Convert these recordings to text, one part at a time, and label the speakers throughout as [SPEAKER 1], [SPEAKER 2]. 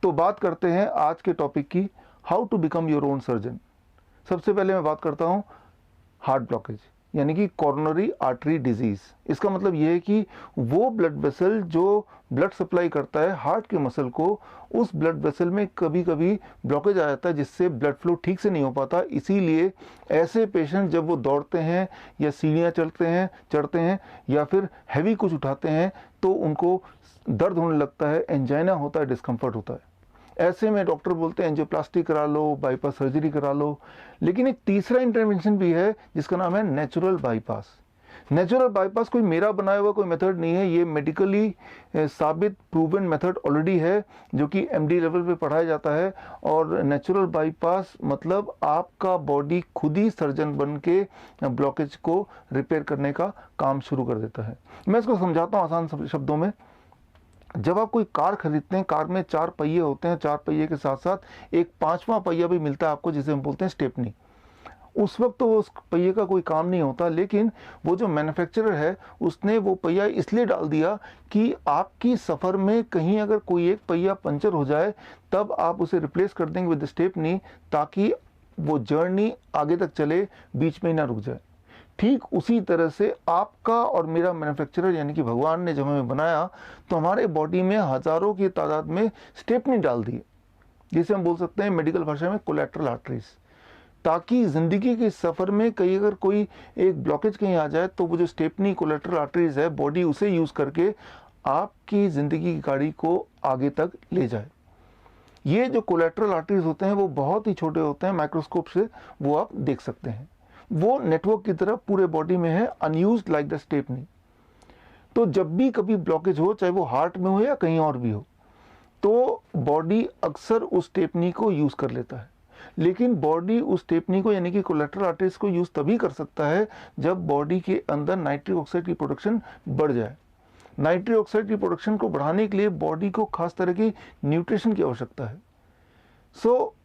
[SPEAKER 1] तो बात करते हैं आज के टॉपिक की, how to become your own surgeon. सबसे पहले मैं बात करता हूँ हार्ट ब्लॉकेज यानी कि कॉरोनरी आर्टरी डिजीज। इसका मतलब यह है कि वो ब्लड वेसल जो ब्लड सप्लाई करता है हार्ट के मसल को, उस ब्लड वेसल में कभी कभी ब्लॉकेज आ जाता है जिससे ब्लड फ्लो ठीक से नहीं हो पाता। इसीलिए ऐसे पेशेंट जब वो दौड़ते हैं या सीढ़ियाँ चढ़ते हैं या फिर हैवी कुछ उठाते हैं तो उनको दर्द होने लगता है, एंजाइना होता है, डिस्कम्फर्ट होता है। ऐसे में डॉक्टर बोलते हैं एंजियोप्लास्टी करा लो, बाईपास सर्जरी करा लो। लेकिन एक तीसरा इंटरवेंशन भी है जिसका नाम है नेचुरल बाईपास। नेचुरल बाईपास कोई मेरा बनाया हुआ कोई मेथड नहीं है, ये मेडिकली साबित प्रूवन मेथड ऑलरेडी है जो कि एमडी लेवल पे पढ़ाया जाता है। और नेचुरल बाईपास मतलब आपका बॉडी खुद ही सर्जन बन के ब्लॉकेज को रिपेयर करने का काम शुरू कर देता है। मैं इसको समझाता हूँ आसान शब्दों में। जब आप कोई कार खरीदते हैं, कार में 4 पहिए होते हैं, 4 पहिए के साथ साथ एक 5वां पहिया भी मिलता है आपको जिसे हम बोलते हैं स्टेपनी। उस वक्त तो उस पहिए का कोई काम नहीं होता, लेकिन वो जो मैन्युफैक्चरर है उसने वो पहिया इसलिए डाल दिया कि आपकी सफ़र में कहीं अगर कोई एक पहिया पंचर हो जाए तब आप उसे रिप्लेस कर देंगे विद स्टेपनी, ताकि वो जर्नी आगे तक चले, बीच में ही ना रुक जाए। ठीक उसी तरह से आपका और मेरा मैन्युफैक्चरर यानी कि भगवान ने जब हमें बनाया तो हमारे बॉडी में हजारों की तादाद में स्टेपनी डाल दी, जिसे हम बोल सकते हैं मेडिकल भाषा में कोलैटरल आर्टरीज, ताकि ज़िंदगी के सफ़र में कहीं अगर कोई एक ब्लॉकेज कहीं आ जाए तो वो जो स्टेपनी कोलैटरल आर्टरीज है, बॉडी उसे यूज़ करके आपकी ज़िंदगी की गाड़ी को आगे तक ले जाए। ये जो कोलैटरल आर्टरीज होते हैं वो बहुत ही छोटे होते हैं, माइक्रोस्कोप से वो आप देख सकते हैं। वो नेटवर्क की तरह पूरे बॉडी में है, अनयूज्ड लाइक द स्टेपनी। तो जब भी कभी ब्लॉकेज हो, चाहे वो हार्ट में हो या कहीं और भी हो, तो बॉडी अक्सर उस स्टेपनी को यूज़ कर लेता है। लेकिन बॉडी उस स्टेपनी को यानी कि कोलैटरल आर्टरीज को यूज़ तभी कर सकता है जब बॉडी के अंदर नाइट्रिक ऑक्साइड की प्रोडक्शन बढ़ जाए। नाइट्रिक ऑक्साइड की प्रोडक्शन को बढ़ाने के लिए बॉडी को खास तरह की न्यूट्रिशन की आवश्यकता है।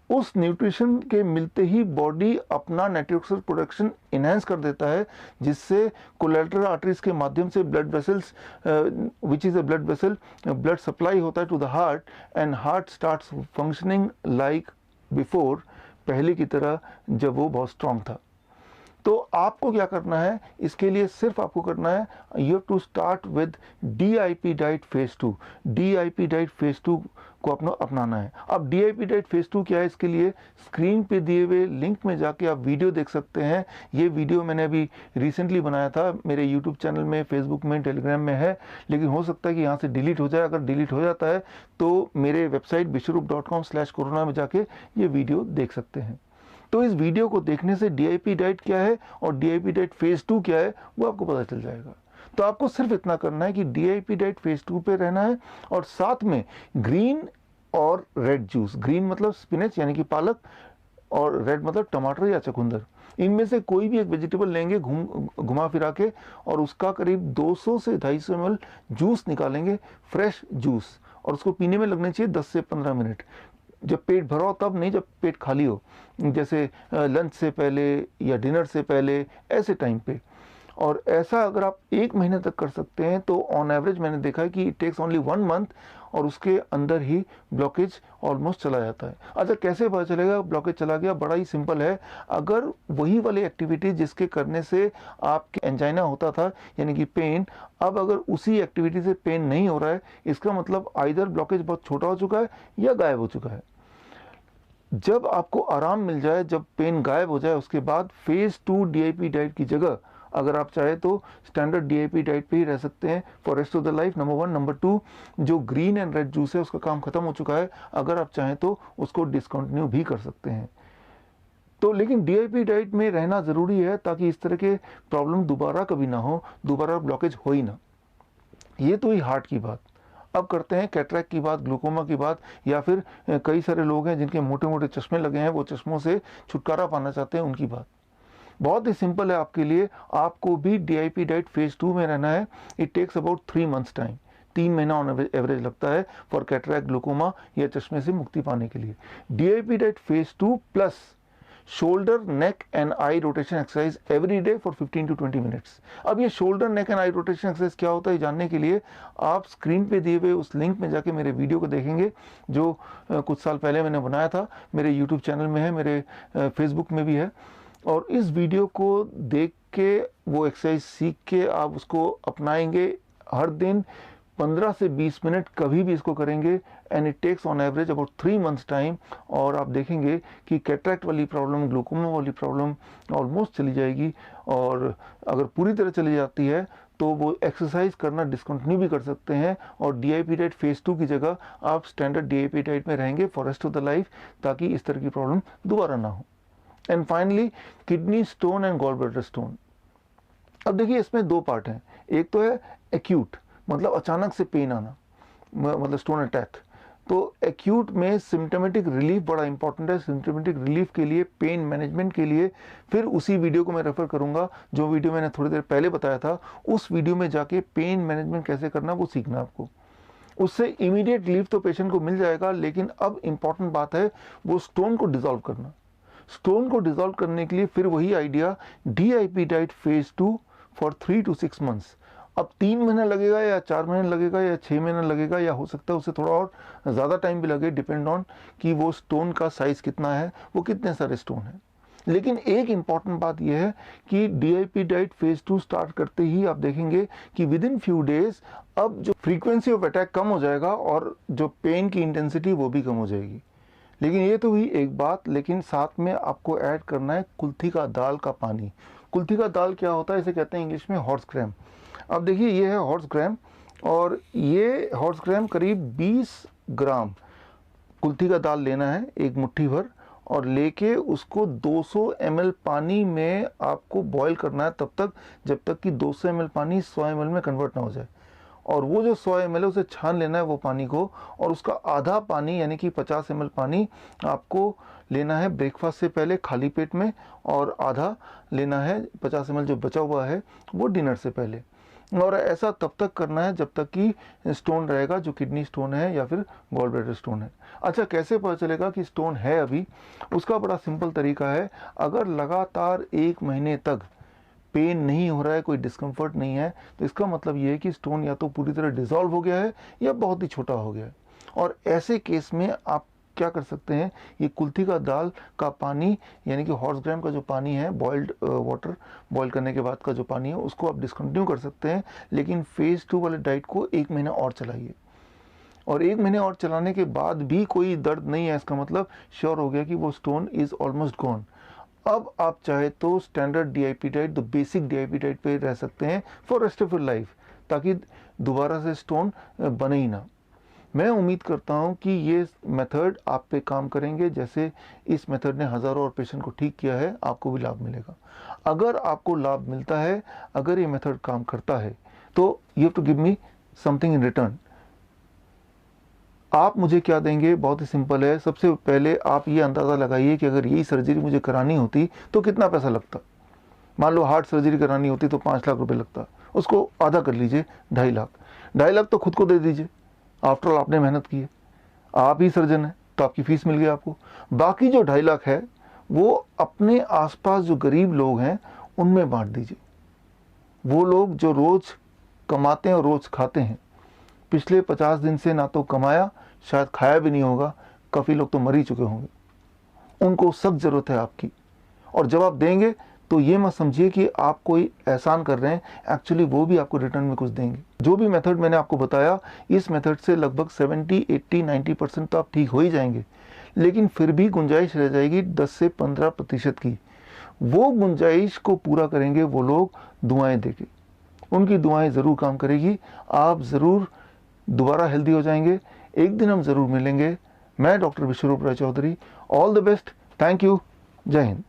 [SPEAKER 1] उस न्यूट्रिशन के मिलते ही बॉडी अपना नाइट्रिक ऑक्साइड प्रोडक्शन इनहेंस कर देता है, जिससे कोलैटरल आर्टरीज के माध्यम से blood vessels which is a blood vessel, blood supply होता है to the heart and heart starts functioning like before, पहले की तरह जब वो बहुत स्ट्रांग था। तो आपको क्या करना है, इसके लिए सिर्फ आपको करना है, you have to start with DIP diet phase 2। DIP diet phase 2 को अपनाना है। अब DIP डाइट फेज 2 क्या है, इसके लिए स्क्रीन पे दिए हुए लिंक में जाके आप वीडियो देख सकते हैं। ये वीडियो मैंने अभी रिसेंटली बनाया था, मेरे यूट्यूब चैनल में, फेसबुक में, टेलीग्राम में है, लेकिन हो सकता है कि यहाँ से डिलीट हो जाए। अगर डिलीट हो जाता है तो मेरे वेबसाइट vishwaroop.com/corona में जाके ये वीडियो देख सकते हैं। तो इस वीडियो को देखने से DIP डाइट क्या है और DIP डाइट फेज 2 क्या है वो आपको पता चल जाएगा। तो आपको सिर्फ इतना करना है कि DIP डाइट फेज 2 पे रहना है और साथ में ग्रीन और रेड जूस, ग्रीन मतलब स्पिनच यानी कि पालक और रेड मतलब टमाटर या चुकंदर, इनमें से कोई भी एक वेजिटेबल लेंगे घुमा फिरा के और उसका करीब 200 से 250 ml जूस निकालेंगे, फ्रेश जूस, और उसको पीने में लगने चाहिए 10 से 15 मिनट। जब पेट भरा हो तब नहीं, जब पेट खाली हो, जैसे लंच से पहले या डिनर से पहले, ऐसे टाइम पे। और ऐसा अगर आप 1 महीने तक कर सकते हैं तो ऑन एवरेज मैंने देखा है कि इट टेक्स ओनली 1 मंथ और उसके अंदर ही ब्लॉकेज ऑलमोस्ट चला जाता है। अच्छा, कैसे पता चलेगा ब्लॉकेज चला गया? बड़ा ही सिंपल है। अगर वही वाली एक्टिविटी जिसके करने से आपके एंजाइना होता था यानी कि पेन, अब अगर उसी एक्टिविटी से पेन नहीं हो रहा है, इसका मतलब आइदर ब्लॉकेज बहुत छोटा हो चुका है या गायब हो चुका है। जब आपको आराम मिल जाए, जब पेन गायब हो जाए, उसके बाद फेज 2 DIP डाइट की जगह अगर आप चाहे तो स्टैंडर्ड DIP डाइट पे ही रह सकते हैं for rest of the life. Number 1। Number 2, जो ग्रीन एंड रेड जूस है उसका काम खत्म हो चुका है, अगर आप चाहें तो उसको डिसकंटिन्यू भी कर सकते हैं। तो लेकिन DIP डाइट में रहना ज़रूरी है ताकि इस तरह के प्रॉब्लम दोबारा कभी ना हो, दोबारा ब्लॉकेज हो ही ना। ये तो ही हार्ट की बात। अब करते हैं कैटरैक्ट की बात, ग्लूकोमा की बात, या फिर कई सारे लोग हैं जिनके मोटे मोटे चश्मे लगे हैं, वो चश्मों से छुटकारा पाना चाहते हैं, उनकी बात। बहुत ही सिंपल है आपके लिए, आपको भी DIP डाइट फेज 2 में रहना है। It takes about 3 months time, 3 महीना ऑन एवरेज लगता है फॉर कैटरैक्ट, ग्लूकोमा या चश्मे से मुक्ति पाने के लिए। DIP diet phase 2 plus shoulder neck and I rotation exercise every day for 15 to 20 minutes. अब ये shoulder neck and I rotation exercise क्या होता है जानने के लिए आप स्क्रीन पे दिए हुए उस लिंक में जाके मेरे वीडियो को देखेंगे, जो कुछ साल पहले मैंने बनाया था, मेरे यूट्यूब चैनल में है, मेरे फेसबुक में भी है। और इस वीडियो को देख के वो एक्सरसाइज सीख के आप उसको अपनाएंगे हर दिन 15 से 20 मिनट कभी भी इसको करेंगे, and it takes on average about 3 months time. और आप देखेंगे कि कैटरेक्ट वाली प्रॉब्लम, ग्लूकोमा वाली प्रॉब्लम ऑलमोस्ट चली जाएगी, और अगर पूरी तरह चली जाती है तो वो एक्सरसाइज करना डिसकंटिन्यू भी कर सकते हैं, और डीआईपी डाइट फेज 2 की जगह आप स्टैंडर्ड डीआईपी डाइट में रहेंगे for rest of the life, ताकि इस तरह की प्रॉब्लम दोबारा ना हो। And finally kidney stone and gall bladder stone. अब देखिए इसमें दो पार्ट हैं, एक तो है एक्यूट, मतलब अचानक से पेन आना, मतलब स्टोन अटैक। तो एक्यूट में सिम्टोमेटिक रिलीफ बड़ा इंपॉर्टेंट है। सिम्टोमेटिक रिलीफ के लिए, पेन मैनेजमेंट के लिए फिर उसी वीडियो को मैं रेफर करूंगा, जो वीडियो मैंने थोड़ी देर पहले बताया था। उस वीडियो में जाके पेन मैनेजमेंट कैसे करना वो सीखना आपको। उससे इमीडिएट रिलीफ तो पेशेंट को मिल जाएगा, लेकिन अब इंपॉर्टेंट बात है वो स्टोन को डिसॉल्व करना। स्टोन को डिसॉल्व करने के लिए फिर वही idea, DIP diet phase 2 for 3 to 6 months. अब 3 महीने लगेगा या 4 महीने लगेगा या 6 महीने लगेगा, या हो सकता है उससे थोड़ा और ज़्यादा टाइम भी लगे, डिपेंड ऑन कि वो स्टोन का साइज़ कितना है, वो कितने सारे स्टोन हैं। लेकिन एक इम्पॉर्टेंट बात यह है कि डीआईपी डाइट फेज 2 स्टार्ट करते ही आप देखेंगे कि विद इन फ्यू डेज अब जो फ्रीक्वेंसी ऑफ अटैक कम हो जाएगा और जो पेन की इंटेंसिटी वो भी कम हो जाएगी। लेकिन ये तो हुई एक बात, लेकिन साथ में आपको ऐड करना है कुल्थी का दाल का पानी। कुल्थी का दाल क्या होता है, इसे कहते हैं इंग्लिश में हॉर्स ग्राम। अब देखिए ये है हॉर्स ग्राम, और ये हॉर्स ग्राम करीब 20 ग्राम कुल्थी का दाल लेना है, एक मुट्ठी भर, और लेके उसको 200 ml पानी में आपको बॉईल करना है तब तक जब तक कि 200 ml पानी 100 ml में कन्वर्ट ना हो जाए। और वो जो 100 ml है उसे छान लेना है वो पानी को, और उसका आधा पानी यानी कि 50 ml पानी आपको लेना है ब्रेकफास्ट से पहले खाली पेट में, और आधा लेना है 50 ml जो बचा हुआ है वो डिनर से पहले। और ऐसा तब तक करना है जब तक कि स्टोन रहेगा, जो किडनी स्टोन है या फिर गॉल ब्लैडर स्टोन है। अच्छा, कैसे पता चलेगा कि स्टोन है अभी? उसका बड़ा सिंपल तरीका है। अगर लगातार 1 महीने तक पेन नहीं हो रहा है, कोई डिस्कम्फर्ट नहीं है, तो इसका मतलब ये है कि स्टोन या तो पूरी तरह डिसॉल्व हो गया है या बहुत ही छोटा हो गया है। और ऐसे केस में आप क्या कर सकते हैं, ये कुल्थी का दाल का पानी यानी कि हॉर्स ग्राम का जो पानी है, बॉइल्ड वाटर, बॉईल करने के बाद का जो पानी है, उसको आप डिसकंटिन्यू कर सकते हैं। लेकिन फेज 2 वाले डाइट को 1 महीना और चलाइए, और 1 महीने और चलाने के बाद भी कोई दर्द नहीं है, इसका मतलब श्योर हो गया कि वो स्टोन इज ऑलमोस्ट गॉन। अब आप चाहे तो standard DIP diet, the basic DIP diet पे रह सकते हैं for rest of your life, ताकि दोबारा से स्टोन बने ही ना। मैं उम्मीद करता हूं कि ये मेथड आप पे काम करेंगे। जैसे इस मेथड ने हज़ारों और पेशेंट को ठीक किया है, आपको भी लाभ मिलेगा। अगर आपको लाभ मिलता है, अगर ये मेथड काम करता है, तो you have to give me something in return. आप मुझे क्या देंगे? बहुत ही सिंपल है। सबसे पहले आप ये अंदाज़ा लगाइए कि अगर यही सर्जरी मुझे करानी होती तो कितना पैसा लगता। मान लो हार्ट सर्जरी करानी होती तो 5 लाख रुपए लगता, उसको आधा कर लीजिए, 2.5 लाख। 2.5 लाख तो खुद को दे दीजिए, आफ्टर ऑल आपने मेहनत की है, आप ही सर्जन हैं तो आपकी फीस मिल गई आपको। बाकी जो 2.5 लाख है वो अपने आसपास जो गरीब लोग हैं उनमें बांट दीजिए। वो लोग जो रोज़ कमाते हैं और रोज़ खाते हैं, पिछले 50 दिन से ना तो कमाया, शायद खाया भी नहीं होगा, काफ़ी लोग तो मर ही चुके होंगे, उनको सख्त ज़रूरत है आपकी। और जब आप देंगे तो ये मत समझिए कि आप कोई एहसान कर रहे हैं, एक्चुअली वो भी आपको रिटर्न में कुछ देंगे। जो भी मेथड मैंने आपको बताया, इस मेथड से लगभग 70, 80, 90% तो आप ठीक हो ही जाएंगे, लेकिन फिर भी गुंजाइश रह जाएगी 10 से 15% की। वो गुंजाइश को पूरा करेंगे वो लोग दुआएं देके, उनकी दुआएं ज़रूर काम करेगी, आप ज़रूर दोबारा हेल्दी हो जाएंगे। एक दिन हम ज़रूर मिलेंगे। मैं doctor Biswaroop Roy Chowdhury, all the best, thank you, जय हिंद।